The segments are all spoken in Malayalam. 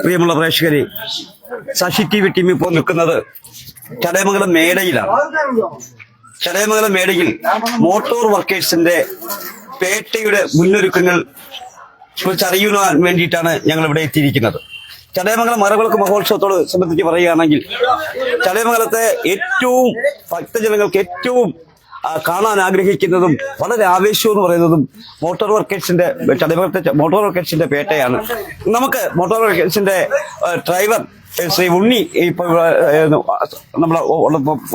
പ്രിയമുള്ള പ്രേക്ഷകരെ, ശശി ടി വി ടീം ഇപ്പോൾ നിൽക്കുന്നത് ചടയമംഗലം മേടയിലാണ്. ചടയമംഗലം മേടയിൽ മോട്ടോർ വർക്കേഴ്സിന്റെ പേട്ടയുടെ മുന്നൊരുക്കങ്ങൾ കുറിച്ചറിയുവാൻ വേണ്ടിയിട്ടാണ് ഞങ്ങൾ ഇവിടെ എത്തിയിരിക്കുന്നത്. ചടയമംഗലം മരവിളക്ക് മഹോത്സവത്തോട് സംബന്ധിച്ച് പറയുകയാണെങ്കിൽ ചടയമംഗലത്തെ ഏറ്റവും ഭക്തജനങ്ങൾക്ക് ഏറ്റവും കാണാൻ ആഗ്രഹിക്കുന്നതും വളരെ ആവേശവും എന്ന് പറയുന്നതും മോട്ടോർ വർക്കേഴ്സിന്റെ ചടയമംഗലത്തെ മോട്ടോർ വർക്കേഴ്സിന്റെ പേട്ടയാണ്. നമുക്ക് മോട്ടോർ വർക്കേഴ്സിന്റെ ഡ്രൈവർ ശ്രീ ഉണ്ണി ഇപ്പോൾ നമ്മളെ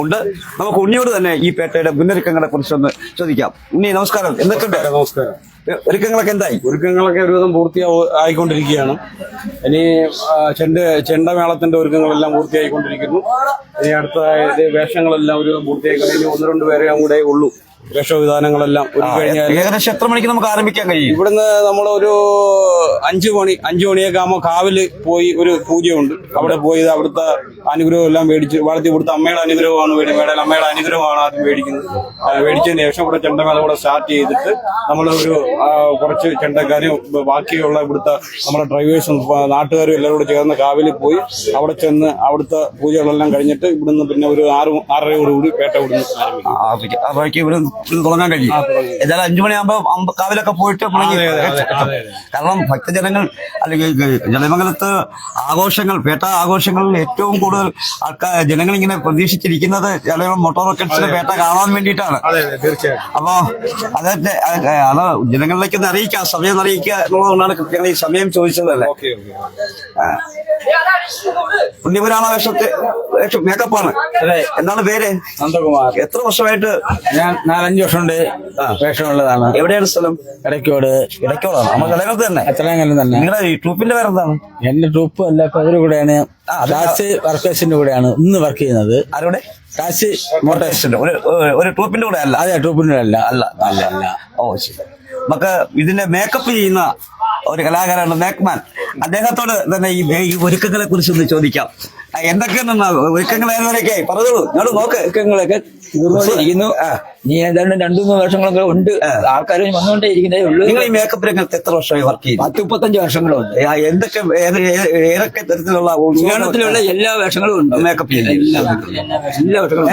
ഉണ്ട്. നമുക്ക് ഉണ്ണിയോട് തന്നെ ഈ പേട്ടയുടെ മുന്നൊരുക്കങ്ങളെ കുറിച്ചൊന്ന് ചോദിക്കാം. ഉണ്ണി നമസ്കാരം, എന്തൊക്കെയുണ്ട്? നമസ്കാരം. ഒരുക്കങ്ങളൊക്കെ എന്തായി? ഒരുക്കങ്ങളൊക്കെ ഒരുവിധം പൂർത്തിയായിക്കൊണ്ടിരിക്കുകയാണ്. ഇനി ചെണ്ടമേളത്തിന്റെ ഒരുക്കങ്ങളെല്ലാം പൂർത്തിയായിക്കൊണ്ടിരിക്കുന്നു. ഇനി അടുത്ത വേഷങ്ങളെല്ലാം ഒരുവിധം പൂർത്തിയായിക്കൊണ്ട് ഇനി 1-2 പേരെ കൂടെ ഉള്ളൂ. വേഷവിധാനങ്ങളെല്ലാം ഒരു കഴിഞ്ഞാൽ ഏകദേശം എത്ര മണിക്ക് നമുക്ക് ആരംഭിക്കാൻ കഴിയും? ഇവിടുന്ന് നമ്മളൊരു 5 മണിയൊക്കെ ആകുമ്പോൾ കാവില് പോയി ഒരു പൂജയുണ്ട്. അവിടെ പോയി അവിടുത്തെ അനുഗ്രഹം എല്ലാം മേടിച്ച് വളർത്തി. ഇവിടുത്തെ അമ്മയുടെ അനുഗ്രഹമാണ് മേടയിൽ അമ്മയുടെ അനുഗ്രഹമാണ് ആദ്യം മേടിക്കുന്നത്. മേടിച്ചതിന് ശേഷം ഇവിടെ ചെണ്ടമേള കൂടെ സ്റ്റാർട്ട് ചെയ്തിട്ട് നമ്മളൊരു കുറച്ച് ചെണ്ടക്കാരും ബാക്കിയുള്ള ഇവിടുത്തെ നമ്മുടെ ഡ്രൈവേഴ്സും നാട്ടുകാരും എല്ലാവരും കൂടെ ചേർന്ന് കാവില് പോയി അവിടെ ചെന്ന് അവിടുത്തെ പൂജകളെല്ലാം കഴിഞ്ഞിട്ട് ഇവിടുന്ന് പിന്നെ ഒരു 6:30 പേട്ട ഇവിടുന്ന് ആരംഭിക്കും. തുടങ്ങാൻ കഴിയും. ഏതായാലും 5 മണിയാകുമ്പോ കാവിലൊക്കെ പോയിട്ട് കാരണം ഭക്തജനങ്ങൾ അല്ലെങ്കിൽ ചടയമംഗലത്ത് ആഘോഷങ്ങൾ പേട്ട ആഘോഷങ്ങളിൽ ഏറ്റവും കൂടുതൽ ആൾക്കാർ ജനങ്ങൾ ഇങ്ങനെ പ്രതീക്ഷിച്ചിരിക്കുന്നത് ചടയമംഗലം മോട്ടോർ വർക്കേഴ്സിന്റെ പേട്ട കാണാൻ വേണ്ടിയിട്ടാണ്. അപ്പൊ അത് ജനങ്ങളിലേക്ക് ഒന്ന് അറിയിക്കുക, സമയം അറിയിക്കുക എന്നുള്ളതുകൊണ്ടാണ് കൃത്യങ്ങൾ ഈ സമയം ചോദിച്ചതല്ലേ. പുണ്യപുരാണ മേക്കപ്പാണ്. എന്താണ് പേര്? നന്ദകുമാർ. എത്ര വർഷമായിട്ട്? ഞാൻ 4-5 വർഷമുണ്ട് വേഷമുള്ളതാണ്. എവിടെയാണ് സ്ഥലം? ഇടയ്ക്കോടാണ്. നമ്മൾ ചടയമംഗലത്ത് തന്നെ. ചടയമംഗലം തന്നെ. നിങ്ങളുടെ ഈ ട്രൂപ്പിന്റെ പേരെന്താണ്? എന്റെ ട്രൂപ്പ് അല്ല, അവരുടെ കൂടെയാണ്, കാശ് വർക്കേഴ്സിന്റെ കൂടെയാണ് ഇന്ന് വർക്ക് ചെയ്യുന്നത്. ആരുടെ? കാശ് മോട്ടോഴ്സിന്റെ ഒരു ട്രൂപ്പിന്റെ കൂടെ അല്ല? അതെ, ട്രൂപ്പിന്റെ അല്ല. അല്ല. ഓ ശരി. നമുക്ക് ഇതിന്റെ മേക്കപ്പ് ചെയ്യുന്ന ഒരു കലാകാരനാണ് മേക്ക്മാൻ. അദ്ദേഹത്തോട് തന്നെ ഈ ഒരുക്കങ്ങളെ കുറിച്ചൊന്ന് ചോദിക്കാം. എന്തൊക്കെയാണ് ഒരുക്കങ്ങൾ? ഏതൊക്കെ പറഞ്ഞോളൂ. ഞങ്ങൾ നോക്ക്. ഒരുക്കങ്ങളൊക്കെ തീർന്നുകൊണ്ടിരിക്കുന്നു. നീ ഏതാണ്ട് 2-3 വർഷങ്ങളൊക്കെ ഉണ്ട്. ആൾക്കാർ വന്നുകൊണ്ടേ ഇരിക്കുന്നേ ഉള്ളൂ. നിങ്ങൾ ഈ മേക്കപ്പ് രംഗത്ത് എത്ര വർഷമായി വർക്ക് ചെയ്യും? 10-35 വർഷങ്ങളുണ്ട്. ഏതൊക്കെ തരത്തിലുള്ള പുരാണത്തിലുള്ള എല്ലാ വേഷങ്ങളും ഉണ്ട്. മേക്കപ്പ് ചെയ്യുന്നത് എല്ലാ വേഷങ്ങളും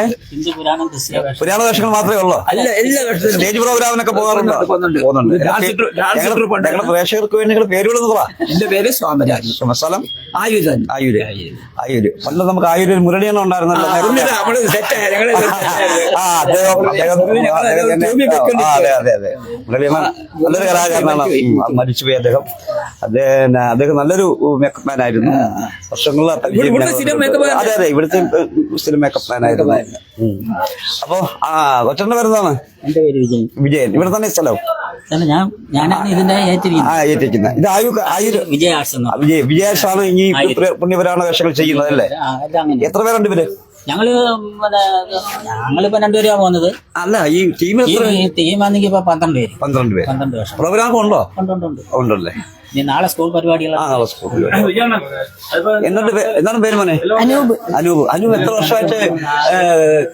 പുരാണ വേഷങ്ങൾ മാത്രമേ ഉള്ളൂ? അല്ല, എല്ലാ വേഷത്തിലും. സ്റ്റേജ് പ്രോഗ്രാമിനൊക്കെ പോകുന്നുണ്ട്. പ്രേക്ഷകർക്ക് വേണ്ടി നിങ്ങൾ പേരുകളെന്ന് പറ. എന്റെ പേര് സ്വാമരാജ്. സ്ഥലം? ആയൂര്. പണ്ട് നമുക്ക് ആയൂര് മുരളിയെണ്ണം ഉണ്ടായിരുന്നല്ലോ. നല്ലൊരു കലാകാരനാണ്. മരിച്ചുപോയി അദ്ദേഹം. അദ്ദേഹം നല്ലൊരു മേക്കപ്പ് മാൻ ആയിരുന്നു. വർഷങ്ങളിൽ അതെ ഇവിടുത്തെ സ്ഥിരം മേക്കപ്പ് മാൻ ആയിരുന്നു. അപ്പൊ കൊച്ചന്റെ പേരെന്താണ്? എന്റെ പേര് വിജയൻ. ഇവിടെ തന്നെ സ്ഥലം? ഞാനാണ് ഇതിന്റെ ഏറ്റിരിക്കുന്നത്. ഇത് വിജയാസാണ് ഈ പുണ്യപുരാണ വേഷങ്ങൾ ചെയ്യുന്നത് അല്ലേ? എത്ര പേരുണ്ട് ഇവര്? ഞങ്ങളിപ്പോ 2 പേരാ പോകുന്നത്. അല്ല, ഈ ടീമാണെങ്കിൽ ഇപ്പൊ 12 പേര്. 12 പേര്. പ്രോഗ്രാം ഉണ്ടോ? ഉണ്ടല്ലേ. നാളെ സ്കൂൾ പരിപാടികളാണ്. എന്താണ് പേര് മോനെ? അനൂപ്. എത്ര വർഷമായിട്ട്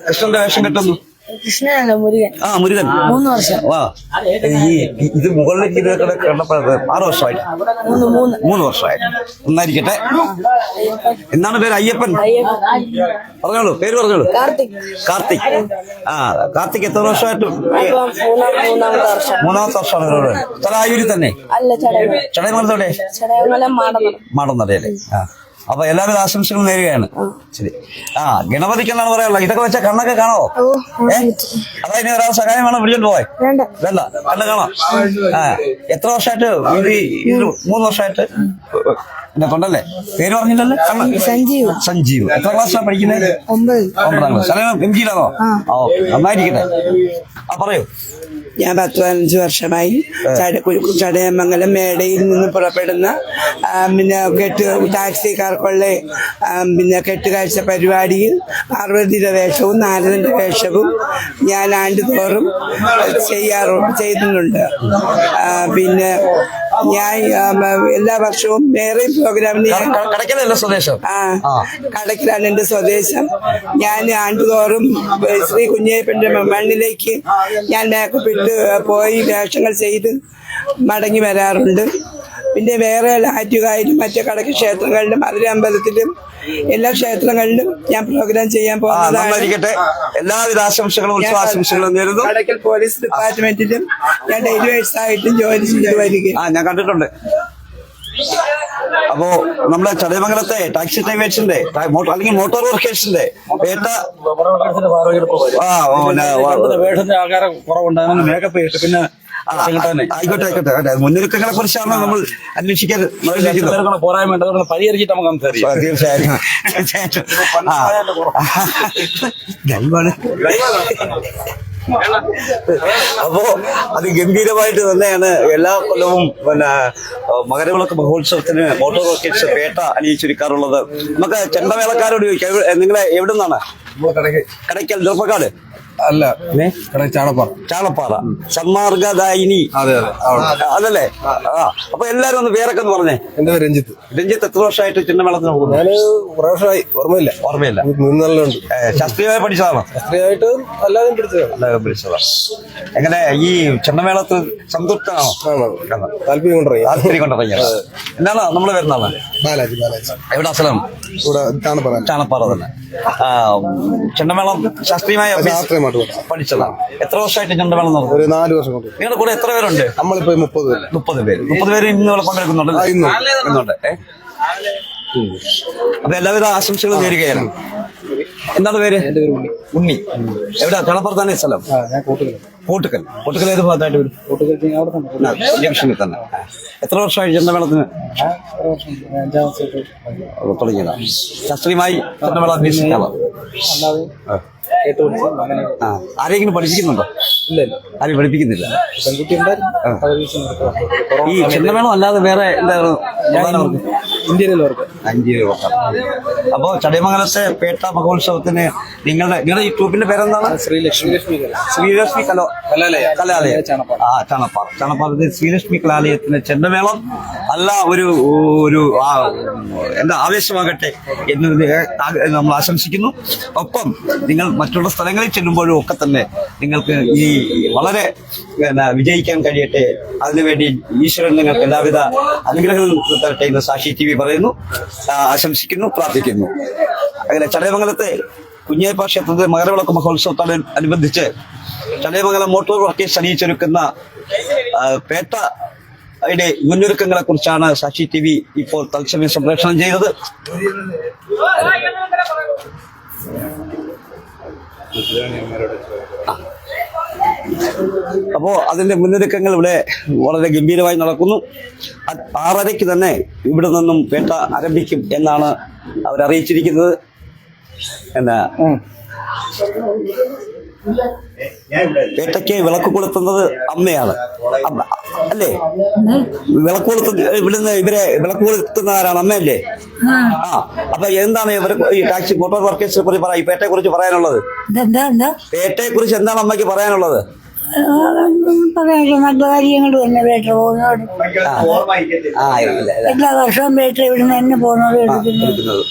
കൃഷ്ണന്റെ വേഷം കെട്ടുന്നു? കൃഷ്ണനല്ല, മുരുകൻ. മുരുകൻ. 3 വർഷം. ഇത് മുകളിലേക്ക് കണ്ടപ്പോൾ 6 വർഷമായിട്ട്? 3 വർഷമായിട്ട്. ഒന്നായിരിക്കട്ടെ. എന്താണ് പേര്? അയ്യപ്പൻ. പറഞ്ഞോളൂ, പേര് പറഞ്ഞോളൂ. കാർത്തിക്. കാർത്തിക് എത്ര വർഷമായിട്ട്? 3-ാമത്തെ വർഷമാണ്. ആയൂര് തന്നെ? ചടയമംഗലത്തോടെ? മാടന്നടയല്ലേ. അപ്പൊ എല്ലാവരും ആശംസകളും നേരുകയാണ്. ശരി. ഗണപതിക്കെന്നാണ് പറയാനുള്ളത്. ഇതൊക്കെ വെച്ചാൽ കണ്ണൊക്കെ കാണോ? അതായത് ഒരാൾ സഹായമാണ് വിളിച്ചോണ്ട് പോയെ? വേണ്ട, കണ്ണ് കാണാം. എത്ര വർഷമായിട്ട്? 3 വർഷമായിട്ട് തൊണ്ടല്ലേ? പേര് പറഞ്ഞില്ലല്ലേ? സഞ്ജീവ്. എത്ര ക്ലാസ്സിലാണ് പഠിക്കുന്നത്? 9ാം ക്ലാസ്. MG-യിലാണോ? നന്നായിരിക്കട്ടെ. പറയൂ. ഞാൻ 10-15 വർഷമായി ചടയമംഗലം മേടയിൽ നിന്ന് പുറപ്പെടുന്ന പിന്നെ ടാക്സിക്കാർക്കുള്ള പിന്നെ കെട്ടുകാഴ്ച പരിപാടിയിൽ പാർവതിയുടെ വേഷവും നാരദന്റെ വേഷവും ഞാൻ ആണ്ടുതോറും ചെയ്യുന്നുണ്ട്. പിന്നെ ഞാൻ എല്ലാ വർഷവും വേറെ പ്രോഗ്രാമിന് കടയ്ക്കലല്ല സ്വദേശം. കടക്കിലാണ് എന്റെ സ്വദേശം. ഞാൻ ആണ്ടുതോറും ശ്രീ കുഞ്ഞയ്യപ്പന്റെ മണ്ണിലേക്ക് ഞാൻ മേക്കപ്പ് ഇട്ട് പോയി വേഷങ്ങൾ ചെയ്ത് മടങ്ങി വരാറുണ്ട്. പിന്നെ വേറെ ആറ്റുകായലും മറ്റു കടക്ക് ക്ഷേത്രങ്ങളിലും അതിരെ അമ്പലത്തിലും എല്ലാ ക്ഷേത്രങ്ങളിലും ഞാൻ പ്രോഗ്രാം ചെയ്യാൻ പോകുന്നതാണ്. എല്ലാവിധ ആശംസകളും ഉത്സവാശംസകളും നേരുന്നു. കടക്കൽ പോലീസ് ഡിപ്പാർട്ട്മെന്റിലും ഞാൻ ഡെയിലി ആയിട്ടും ജോലി ചെയ്ത് വരികയും ഞാൻ കണ്ടിട്ടുണ്ട്. അപ്പോ നമ്മുടെ ചടയമംഗലത്തെ ടാക്സി ഡ്രൈവേഴ്സിന്റെ അല്ലെങ്കിൽ മോട്ടോർ വർക്കേഴ്സിന്റെ പേട്ട വേഷത്തിന്റെ ആൾക്കാരെ കുറവുണ്ടായിരുന്നു. മേക്കപ്പ് ചെയ്തിട്ട് പിന്നെ ആയിക്കോട്ടെ മുന്നൊരുക്കങ്ങളെ കുറിച്ചാണ് നമ്മൾ അന്വേഷിക്കാൻ പോരായ്മ പരിഹരിച്ചിട്ട് നമുക്ക് സംസാരിക്കാം. തീർച്ചയായും. അപ്പോ അതിഗംഭീരമായിട്ട് തന്നെയാണ് എല്ലാ കൊല്ലവും പിന്നെ മകരവിളക്ക് മഹോത്സവത്തിന് മോട്ടോർ വർക്കേഴ്സ് പേട്ട അണിയിച്ചൊരുക്കാറുള്ളത്. നമുക്ക് ചെണ്ടമേളക്കാരോട് ചോദിക്കാം, നിങ്ങളെ എവിടെ നിന്നാണ്? കടയ്ക്കൽ ചെറുപ്പക്കാട് അല്ല, ചാണപ്പാറ സന്മാർഗദായിനി അതല്ലേ? അപ്പൊ എല്ലാരും ഒന്ന് പേരൊക്കെ ഒന്ന് പറഞ്ഞേ. എന്റെ പേര് രഞ്ജിത്ത്. എത്ര വർഷമായിട്ട് ചെണ്ടമേളത്തിന് പോകുന്നു? ഞാന് കുറെ വർഷമായി. ഓർമ്മയില്ല. മൂന്നെണ്ണമുണ്ട്. ശാസ്ത്രീയമായി പഠിച്ചതാണോ? ശാസ്ത്രീയമായിട്ട് അല്ലാതെ പഠിച്ചതാണ്. എങ്ങനെ ഈ ചെണ്ടമേളത്തിൽ സംതൃപ്തനാണോ? താല്പര്യം കൊണ്ടിറങ്ങിയ എന്താണ് നമ്മള് വരുന്നതാണ്? ബാലാജി. എവിടെ സ്ഥലം? ഇവിടെ ചാണപ്പാറ തന്നെ. ചെണ്ടമേളം ശാസ്ത്രീയമായ പഠിച്ചതാണ്. എത്ര വർഷമായിട്ട് ചെണ്ടമേളം നടന്നു? ഒരു 4 വർഷം കൊണ്ട്. നിങ്ങളുടെ കൂടെ എത്ര പേരുണ്ട്? നമ്മളിപ്പോ 30 പേര് ഇന്നിവിടെ പങ്കെടുക്കുന്നുണ്ട്. അപ്പൊ എല്ലാവിധ ആശംസകളും നേരുകയാണ്. എന്താണ് പേര്? ഉണ്ണി. എവിടെ? ചാണപ്പാറ തന്നെ സ്ഥലം? കോട്ടുക്കൽ ഏത് ഭാഗത്തായിട്ട് വരും? ജംഗ്ഷനിൽ തന്നെ. എത്ര വർഷമായി ചെണ്ടമേളത്തിന് തുടങ്ങിയതാണ്? ശാസ്ത്രീയമായി ചെണ്ടമേള അഭ്യസിക്കാമോ? ആരെങ്കിലും പഠിപ്പിക്കുന്നുണ്ടോ? ആരും പഠിപ്പിക്കുന്നില്ല. ഈ ചെണ്ടമേളം അല്ലാതെ വേറെ എന്താണ്? ഇന്ത്യയിലെ അപ്പോ ചടയമംഗലത്തെ പേട്ട മഹോത്സവത്തിന് നിങ്ങളുടെ ഈ ട്രൂപ്പിന്റെ പേരെന്താണ്? ശ്രീലക്ഷ്മി കലാലയം. ചാണപ്പാറ ശ്രീലക്ഷ്മി കലാലയത്തിന് ചെണ്ടമേളം നല്ല ഒരു എന്താ ആവേശമാകട്ടെ എന്ന് നമ്മൾ ആശംസിക്കുന്നു. ഒപ്പം നിങ്ങൾ മറ്റുള്ള സ്ഥലങ്ങളിൽ ചെല്ലുമ്പോഴും ഒക്കെ തന്നെ നിങ്ങൾക്ക് ഈ വളരെ വിജയിക്കാൻ കഴിയട്ടെ. അതിനുവേണ്ടി ഈശ്വരൻ നിങ്ങൾക്ക് എല്ലാവിധ അനുഗ്രഹങ്ങളും തരട്ടെ എന്ന് സാക്ഷി TV പറയുന്നു, ആശംസിക്കുന്നു, പ്രാർത്ഥിക്കുന്നു. അങ്ങനെ ചടയമംഗലത്തെ കുഞ്ഞയ്യപ്പ ക്ഷേത്രത്തിലെ മകരവിളക്ക് മഹോത്സവത്തോടനുബന്ധിച്ച് ചടയമംഗലം മോട്ടോർ വർക്കേഴ്സ് അണിയിച്ചൊരുക്കുന്ന പേട്ടയുടെ മുന്നൊരുക്കങ്ങളെ കുറിച്ചാണ് സാക്ഷി TV ഇപ്പോൾ തത്സമയം സംപ്രേഷണം ചെയ്തത്. അപ്പോ അതിന്റെ മുന്നൊരുക്കങ്ങൾ ഇവിടെ വളരെ ഗംഭീരമായി നടക്കുന്നു. 6:30 തന്നെ ഇവിടെ നിന്നും പേട്ട ആരംഭിക്കും എന്നാണ് അവരറിയിച്ചിരിക്കുന്നത്. പേട്ടയ്ക്ക് വിളക്ക് കൊളുത്തുന്നത് അമ്മയാണ്, അല്ലേ? വിളക്ക് ഇവിടുന്ന് ഇവരെ വിളക്ക് കൊളുത്തുന്ന ആരാണ്? അമ്മയല്ലേ? അപ്പൊ എന്താണ് ഇവർ ഈ ടാക്സി മോട്ടോർ വർക്കേഴ്സിനെ കുറിച്ച് ഈ പേട്ടയെ കുറിച്ച് പറയാനുള്ളത്? പേട്ടയെ കുറിച്ച് എന്താണ് അമ്മയ്ക്ക് പറയാനുള്ളത്? നല്ല കാര്യങ്ങൾ തന്നെ പേട്ട പോകുന്നതോട് എല്ലാ വർഷവും പേട്ട ഇവിടുന്ന് തന്നെ പോകുന്നത് എടുക്കുന്നത്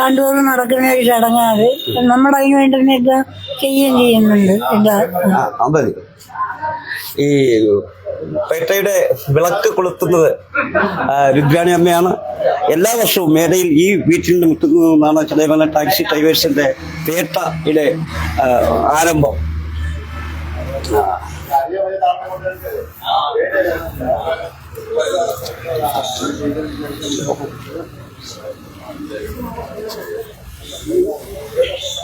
ആണ്ടുതോറും നടക്കുന്ന ഒരു ചടങ്ങാണ്. നമ്മുടെ അതിന് വേണ്ടി തന്നെ എല്ലാം ചെയ്യുന്നുണ്ട്. ഈ പേട്ടയുടെ വിളക്ക് കൊളുത്തുന്നത് രുദ്രാണി അമ്മയാണ്. എല്ലാ വർഷവും മേടയിൽ ഈ വീട്ടിൽ നിന്നാണ് ചടയമംഗലം ടാക്സി ഡ്രൈവേഴ്സിന്റെ പേട്ടയുടെ ആരംഭം.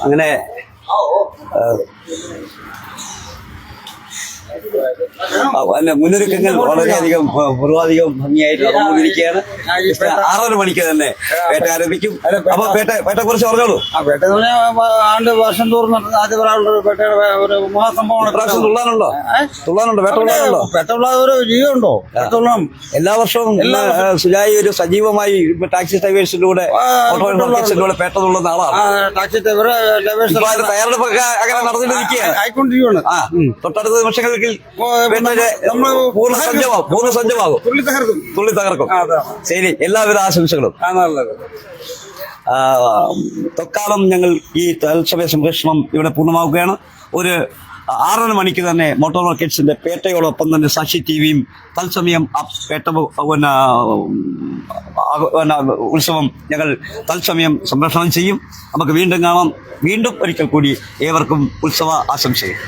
അങ്ങനെ മുന്നൊരുക്കങ്ങൾ വളരെയധികം പൂർവാധികം ഭംഗിയായിട്ട് നടന്നുകൊണ്ടിരിക്കുകയാണ്. 6:30 മണിക്ക് തന്നെ പേട്ട ആരംഭിക്കും. അപ്പൊ പേട്ടയെ കുറിച്ച് പറഞ്ഞോളൂ. പേട്ട ആണ്ട് വർഷം തോറും ആദ്യ പേട്ടയുടെ ഒരു മഹാസംഭവമാണ്. പ്രാവശ്യം തുള്ളാനുണ്ടോ? പേട്ട ഒരു ജീവനുണ്ടോ? എല്ലാ വർഷവും സുജായി ഒരു സജീവമായി ടാക്സി ഡ്രൈവേഴ്സിലൂടെ പേട്ട തുള്ളുന്ന ആളാണ്. ടാക്സി ഡ്രൈവേഴ്സ് തയ്യാറെടുപ്പൊക്കെ അങ്ങനെ നടന്നിട്ട് നിൽക്കുകയാണ്, ആയിക്കൊണ്ടിരിക്കുകയാണ്. തൊട്ടടുത്ത നിമിഷങ്ങൾക്ക് പേട്ടയിലെ പൂർണ്ണസജ്ജമാകും, തുള്ളി തകർക്കും. ശരി, എല്ലാവിധ ആശംസകളും. തൽക്കാലം ഞങ്ങൾ ഈ തത്സമയ സംപ്രേഷണം ഇവിടെ പൂർണ്ണമാവുകയാണ്. ഒരു 6:30 മണിക്ക് തന്നെ മോട്ടോർ മാർക്കറ്റ്സിന്റെ പേട്ടയോടൊപ്പം തന്നെ സാക്ഷി ടിവിയും തത്സമയം പേട്ട ഉത്സവം ഞങ്ങൾ തത്സമയം സംപ്രേഷണം ചെയ്യും. നമുക്ക് വീണ്ടും കാണാം. വീണ്ടും ഒരിക്കൽ കൂടി ഏവർക്കും ഉത്സവ ആശംസകൾ.